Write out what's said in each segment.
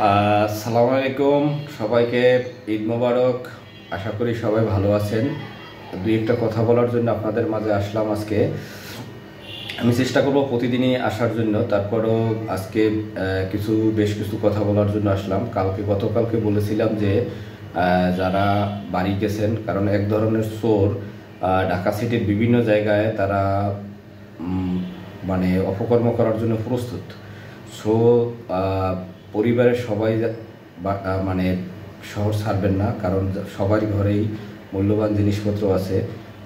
আসসালামু আলাইকুম সবাইকে, ঈদ মোবারক। আশা করি সবাই ভালো আছেন। দুই একটা কথা বলার জন্য আপনাদের মাঝে আসলাম আজকে। আমি চেষ্টা করব প্রতিদিনই আসার জন্য, তারপরও আজকে বেশ কিছু কথা বলার জন্য আসলাম। গতকালকে বলেছিলাম যে যারা বাড়ি গেছেন, কারণ এক ধরনের চোর ঢাকা সিটির বিভিন্ন জায়গায় তারা মানে অপকর্ম করার জন্য প্রস্তুত। সো পরিবারের সবাই মানে শহর ছাড়বেন না, কারণ সবারই ঘরেই মূল্যবান জিনিসপত্র আছে।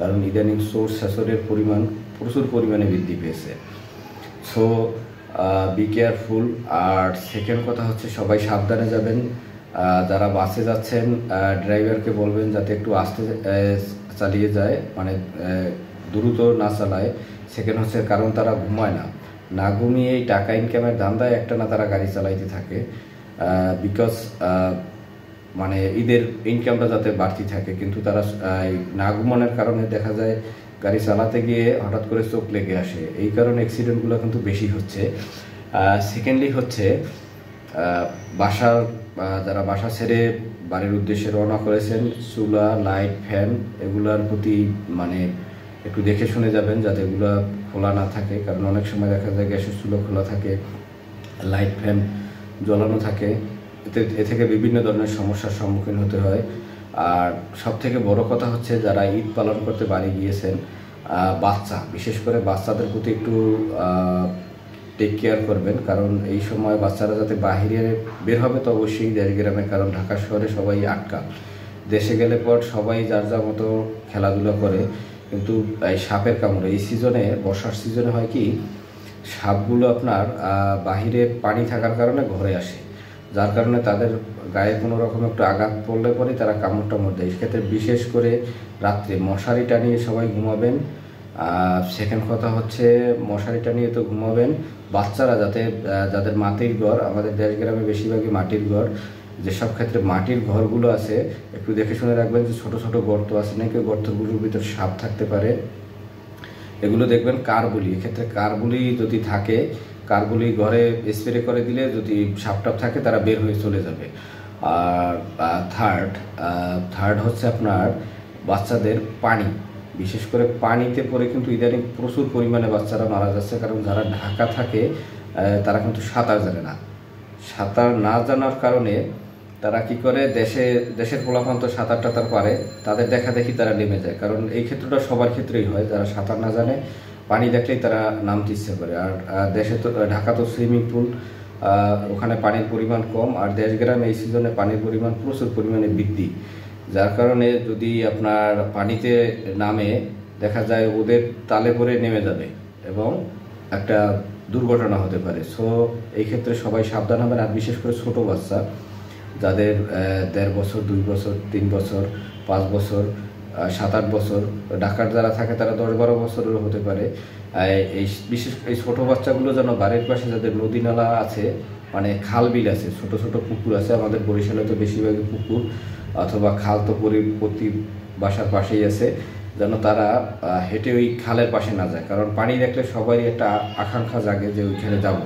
কারণ ইদানিং চোর ছেচরের পরিমাণ প্রচুর পরিমাণে বৃদ্ধি পেয়েছে। So be careful. আর সেকেন্ড কথা হচ্ছে সবাই সাবধানে যাবেন। যারা বাসে যাচ্ছেন ড্রাইভারকে বলবেন যাতে একটু আস্তে চালিয়ে যায়, মানে দ্রুত না চালায়। সেকেন্ড হচ্ছে কারণ তারা ঘুমায় না, না ঘুমিয়ে এই টাকা ইনকামের ধান্দায় একটা না তারা গাড়ি চালাইতে থাকে। বিকজ মানে ঈদের ইনকামটা যাতে বাড়তি থাকে, কিন্তু তারা না ঘুমানোর কারণে দেখা যায় গাড়ি চালাতে গিয়ে হঠাৎ করে চোখ লেগে আসে। এই কারণে অ্যাক্সিডেন্টগুলো কিন্তু বেশি হচ্ছে। সেকেন্ডলি হচ্ছে যারা বাসা ছেড়ে বাড়ির উদ্দেশ্যে রওনা করেছেন, চুলা, লাইট, ফ্যান এগুলার প্রতি মানে একটু দেখে শুনে যাবেন যাতে এগুলো খোলা না থাকে। কারণ অনেক সময় দেখা যায় গ্যাসের চুলা খোলা থাকে, লাইট ফ্যান জ্বলানো থাকে, এ থেকে বিভিন্ন ধরনের সমস্যার সম্মুখীন হতে হয়। আর সব থেকে বড় কথা হচ্ছে যারা ঈদ পালন করতে বাড়ি গিয়েছেন, বিশেষ করে বাচ্চাদের প্রতি একটু টেক কেয়ার করবেন। কারণ এই সময় বাচ্চারা যাতে বাহিরে বের হবে তো অবশ্যই দেশ গ্রামে, কারণ ঢাকা শহরে সবাই আটকা। দেশে গেলে পর সবাই যার যার মতো খেলাধুলা করে, কিন্তু এই সাপের কামড়ে এই সিজনে, বর্ষার সিজনে হয় কি, সাপগুলো আপনার বাহিরে পানি থাকার কারণে ঘরে আসে, যার কারণে তাদের গায়ে কোনো রকম একটু আঘাত পড়লে পরে তারা কামড় দেয়। সেক্ষেত্রে বিশেষ করে রাত্রে মশারি টানিয়ে সবাই ঘুমাবেন। সেকেন্ড কথা হচ্ছে মশারি টানিয়ে তো ঘুমাবেন। বাচ্চারা যাদের মাটির ঘর, আমাদের দেশ গ্রামে বেশিরভাগই মাটির ঘর, যেসব ক্ষেত্রে মাটির ঘরগুলো আছে একটু দেখে শুনে রাখবেন যে ছোট ছোট গর্ত আছে নাকি, গর্তগুলোর ভিতর সাপ থাকতে পারে। এগুলো দেখবেন কার্বুলি, এক্ষেত্রে কার্বুলি যদি থাকে, কার্বুলি ঘরে স্প্রে করে দিলে যদি সাপটাপ থাকে তারা বের হয়ে চলে যাবে। আর থার্ড হচ্ছে আপনার বাচ্চাদের পানি, বিশেষ করে পানিতে পড়ে কিন্তু ইদানিং প্রচুর পরিমাণে বাচ্চারা মারা যাচ্ছে। কারণ যারা ঢাকা থাকে তারা কিন্তু সাঁতার জানে না। সাঁতার না জানার কারণে তারা কি করে, দেশের পোলাপান তো সাঁতার টাতার পারে, তাদের দেখা দেখি তারা নেমে যায়। কারণ এই ক্ষেত্রটা সবার ক্ষেত্রেই হয়, যারা সাঁতার না জানে পানি দেখলেই তারা নামতে ইচ্ছে করে। আর দেশে তো, ঢাকা তো সুইমিং পুল, ওখানে পানির পরিমাণ কম। আর দেশ গ্রামে এই সিজনে পানির পরিমাণ প্রচুর পরিমাণে বৃদ্ধি, যার কারণে যদি আপনার পানিতে নামে দেখা যায় ওদের তালে পরে নেমে যাবে এবং একটা দুর্ঘটনা হতে পারে। সো এই ক্ষেত্রে সবাই সাবধান হবেন। আর বিশেষ করে ছোট বাচ্চা যাদের 1.5 বছর, 2 বছর, 3 বছর, 5 বছর, 7-8 বছর, ঢাকার যারা থাকে তারা 10-12 বছরেরও হতে পারে। এই ছোট বাচ্চাগুলো যেন বাড়ির পাশে যাদের নদী নালা আছে, মানে খাল বিল আছে, ছোট ছোট পুকুর আছে, আমাদের বরিশালে তো বেশিরভাগই পুকুর অথবা খাল তো প্রতি বাসার পাশেই আছে, যেন তারা হেঁটে ওই খালের পাশে না যায়। কারণ পানি দেখলে সবারই একটা আকাঙ্ক্ষা জাগে যে ওইখানে যাব।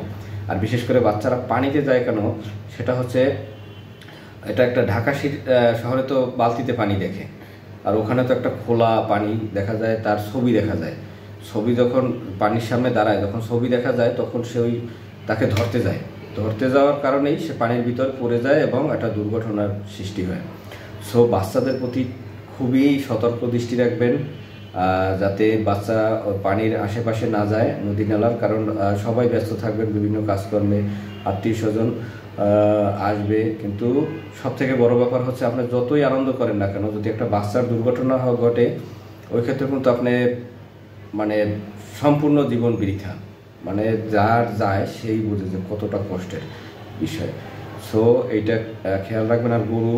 আর বিশেষ করে বাচ্চারা পানিতে যায় কেন, সেটা হচ্ছে এটা একটা ঢাকা শহরে তো বালতিতে পানি দেখে, আর ওখানে তো একটা খোলা পানি দেখা যায়, তার ছবি দেখা যায়। ছবি যখন পানির সামনে দাঁড়ায়, যখন ছবি দেখা যায় তখন সে তাকে ধরতে যাওয়ার কারণেই সে পানির ভিতর পড়ে যায় এবং একটা দুর্ঘটনার সৃষ্টি হয়। সো বাচ্চাদের প্রতি খুবই সতর্ক দৃষ্টি রাখবেন যাতে বাচ্চা পানির আশেপাশে না যায়, নদী নালার। কারণ সবাই ব্যস্ত থাকবেন বিভিন্ন কাজকর্মে, আত্মীয় স্বজন আসবে। কিন্তু সব থেকে বড় ব্যাপার হচ্ছে আপনি যতই আনন্দ করেন না কেন, যদি একটা বাচ্চার দুর্ঘটনা ঘটে, ওই ক্ষেত্রে কিন্তু আপনি মানে সম্পূর্ণ জীবন বৃথা। মানে যার যায় সেই বুঝে যে কতটা কষ্টের বিষয়। সো এইটা খেয়াল রাখবেন। আর গরু,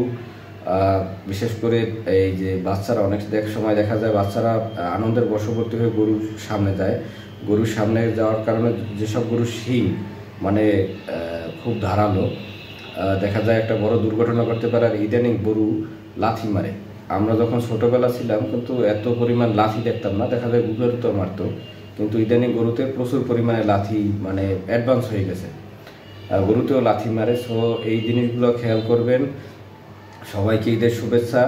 বিশেষ করে এই যে বাচ্চারা, অনেক সময় দেখা যায় বাচ্চারা আনন্দের বশবর্তী হয়ে গরুর সামনে যায়। গরুর সামনে যাওয়ার কারণে যেসব গরুর শিং মানে খুব ধারালো, দেখা যায় একটা বড় দুর্ঘটনা করতে পারে। আর ইদানিং গরু লাথি মারে। আমরা যখন ছোটোবেলা ছিলাম কিন্তু এত পরিমাণ লাথি দেখতাম না, দেখা যায় গুগল তো মারতো, কিন্তু ইদানিং গরুতে প্রচুর পরিমাণে লাথি মানে অ্যাডভান্স হয়ে গেছে। গরুতেও লাথি মারে। সো এই জিনিসগুলো খেয়াল করবেন। সবাইকে ঈদের শুভেচ্ছা।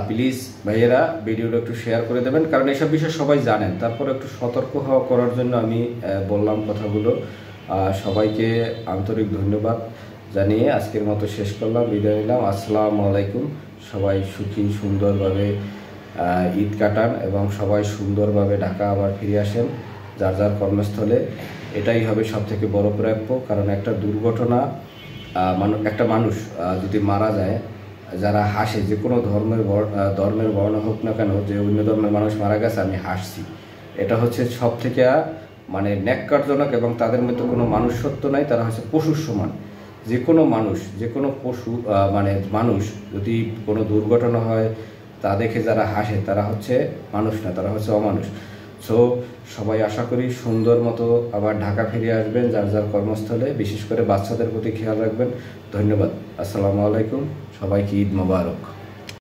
প্লিজ ভাইয়েরা ভিডিওটা একটু শেয়ার করে দেবেন, কারণ এইসব বিষয় সবাই জানেন, তারপর একটু সতর্ক হওয়া করার জন্য আমি বললাম কথাগুলো। সবাইকে আন্তরিক ধন্যবাদ জানিয়ে আজকের মতো শেষ করলাম, বিদায় নিলাম। আসসালামু আলাইকুম। সবাই সুখী সুন্দরভাবে ঈদ কাটান এবং সবাই সুন্দরভাবে ঢাকা আবার ফিরে আসেন যার যার কর্মস্থলে। এটাই হবে সব থেকে বড় প্রাপ্য, কারণ একটা দুর্ঘটনা, একটা মানুষ যদি মারা যায়, যারা হাসে, যে কোনো ধর্মের বর্ণ হোক না কেন, যে অন্য ধর্মের মানুষ মারা গেছে আমি হাসছি, এটা হচ্ছে সব থেকে মানে ন্যাক্কারজনক, এবং তাদের মধ্যে কোনো মানুষত্ব নাই, তারা হচ্ছে পশুর সমান। যে কোনো মানুষ, যে কোনো পশু মানে মানুষ যদি কোনো দুর্ঘটনা হয় তা দেখে যারা হাসে তারা হচ্ছে মানুষ না, তারা হচ্ছে অমানুষ। সো সবাই আশা করি সুন্দর মতো আবার ঢাকা ফিরে আসবেন যার যার কর্মস্থলে, বিশেষ করে বাচ্চাদের প্রতি খেয়াল রাখবেন। ধন্যবাদ। আসসালামু আলাইকুম। সবাইকে ঈদ মোবারক।